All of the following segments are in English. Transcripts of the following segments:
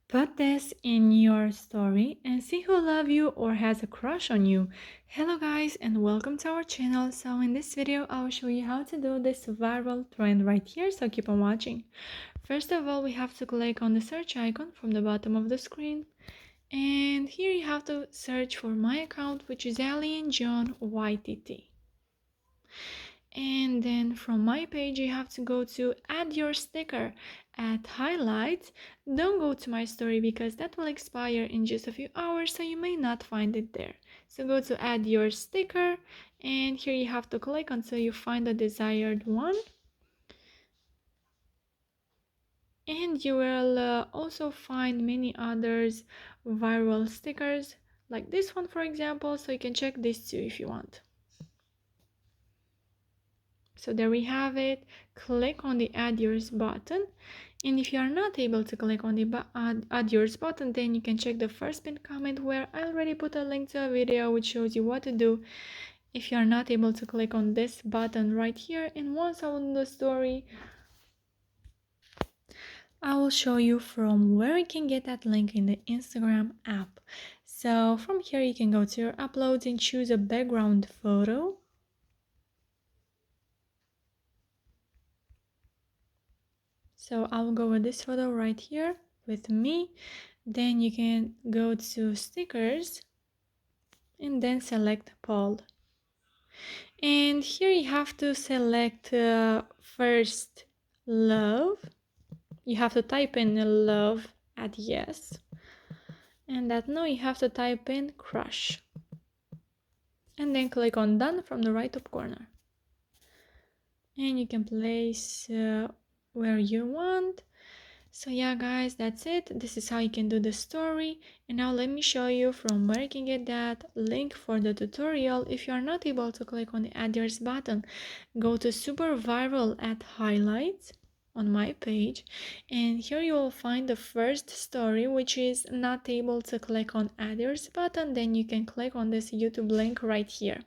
Put this in your story and see who loves you or has a crush on you. Hello guys and welcome to our channel. So in this video I'll show you how to do this viral trend right here, so keep on watching. First of all, we have to click on the search icon from the bottom of the screen, and here you have to search for my account, which is Alien John YTT. And then from my page you have to go to add your sticker at highlights. Don't go to my story because that will expire in just a few hours, so you may not find it there. So go to add your sticker, and here you have to click until you find the desired one, and you will also find many others viral stickers like this one, for example, so you can check this too if you want. So there we have it. Click on the add yours button, and if you are not able to click on the add yours button, then you can check the first pinned comment where I already put a link to a video which shows you what to do if you are not able to click on this button right here. And once I'm on the story, I will show you from where you can get that link in the Instagram app. So from here you can go to your uploads and choose a background photo. So I'll go with this photo right here with me. Then you can go to stickers and then select poll. And here you have to select first love. You have to type in love at yes. And at no, you have to type in crush. And then click on done from the right top corner. And you can place where you want. So yeah guys, that's it. This is how you can do the story. And now let me show you from where you can get that link for the tutorial. If you are not able to click on the add yours button, go to super viral at highlights on my page, and here you will find the first story which is not able to click on add yours button. Then you can click on this YouTube link right here.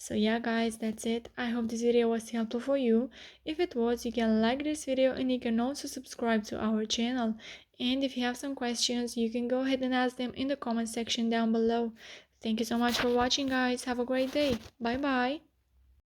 So yeah guys, that's it. I hope this video was helpful for you. If it was, you can like this video and you can also subscribe to our channel. And if you have some questions, you can go ahead and ask them in the comment section down below. Thank you so much for watching guys. Have a great day. Bye bye.